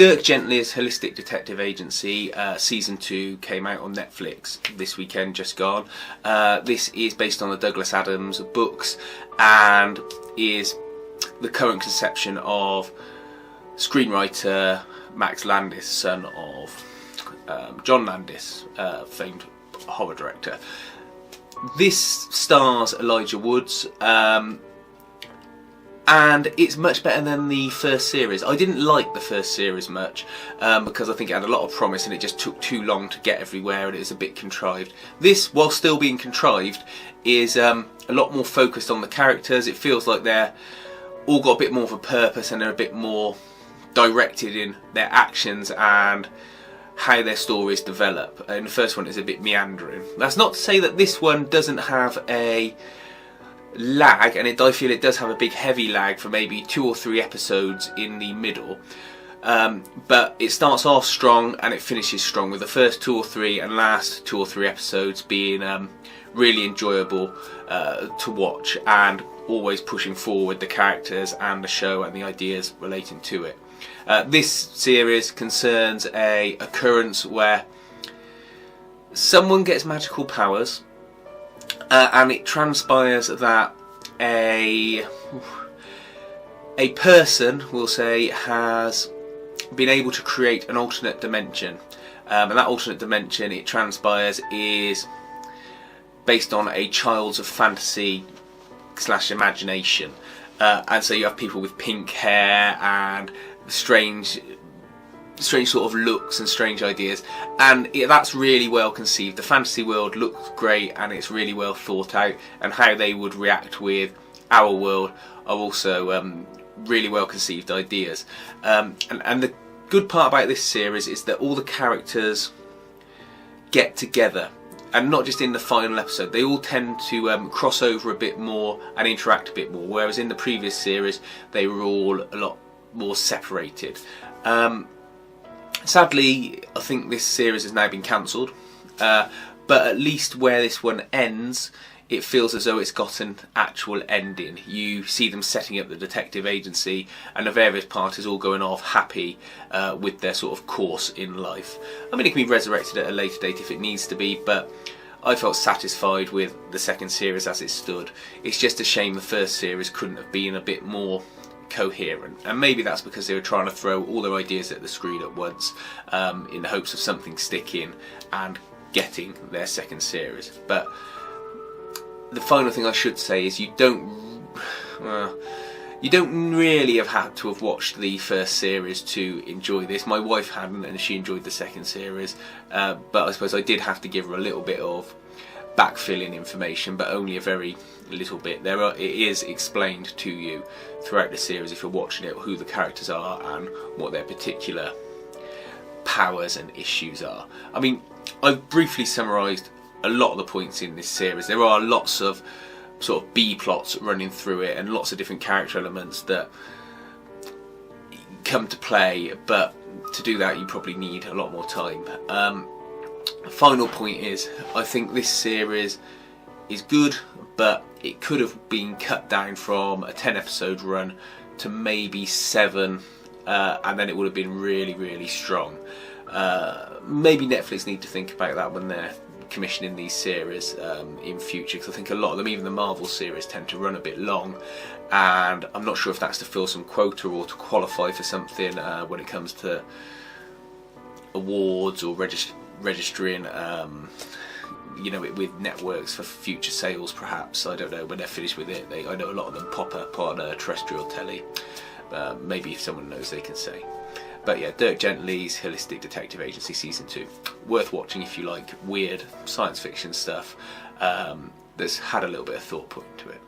Dirk Gently's Holistic Detective Agency Season 2 came out on Netflix this weekend, just gone. This is based on the Douglas Adams books and is the current conception of screenwriter Max Landis, son of John Landis, famed horror director. This stars Elijah Woods, and it's much better than the first series. I didn't like the first series much because I think it had a lot of promise and it just took too long to get everywhere and it was a bit contrived. This, while still being contrived, is a lot more focused on the characters. It feels like they're all got a bit more of a purpose and they're a bit more directed in their actions and how their stories develop. And the first one is a bit meandering. That's not to say that this one doesn't have a lag, and I feel it does have a big heavy lag for maybe 2 or 3 episodes in the middle, but it starts off strong and it finishes strong, with the first 2 or 3 and last 2 or 3 episodes being really enjoyable to watch, and always pushing forward the characters and the show and the ideas relating to it. This series concerns a occurrence where someone gets magical powers, and it transpires that a person, we'll say, has been able to create an alternate dimension, and that alternate dimension, it transpires, is based on a child's fantasy / imagination, and so you have people with pink hair and strange sort of looks and strange ideas, and that's really well conceived. The fantasy world looks great and it's really well thought out, and how they would react with our world are also really well conceived ideas. And the good part about this series is that all the characters get together, and not just in the final episode. They all tend to cross over a bit more and interact a bit more, whereas in the previous series they were all a lot more separated. Sadly, I think this series has now been cancelled, but at least where this one ends, it feels as though it's got an actual ending. You see them setting up the detective agency and the various parties all going off happy with their sort of course in life. I mean, it can be resurrected at a later date if it needs to be, but I felt satisfied with the second series as it stood. It's just a shame the first series couldn't have been a bit more coherent, and maybe that's because they were trying to throw all their ideas at the screen at once, in the hopes of something sticking and getting their second series. But the final thing I should say is you don't really have had to have watched the first series to enjoy this. My wife hadn't, and she enjoyed the second series, but I suppose I did have to give her a little bit of backfilling information, but only a very little bit. It is explained to you throughout the series, if you're watching it, who the characters are and what their particular powers and issues are. I mean, I've briefly summarised a lot of the points in this series. There are lots of sort of B plots running through it, and lots of different character elements that come to play, but to do that you probably need a lot more time. The final point is, I think this series is good, but it could have been cut down from a 10 episode run to maybe 7, and then it would have been really, really strong. Maybe Netflix need to think about that when they're commissioning these series in future, because I think a lot of them, even the Marvel series, tend to run a bit long, and I'm not sure if that's to fill some quota or to qualify for something when it comes to awards or registering with networks for future sales, perhaps. I don't know, when they're finished with it. I know a lot of them pop up on terrestrial telly. Maybe if someone knows they can say. But yeah, Dirk Gently's Holistic Detective Agency Season 2. Worth watching if you like weird science fiction stuff that's had a little bit of thought put into it.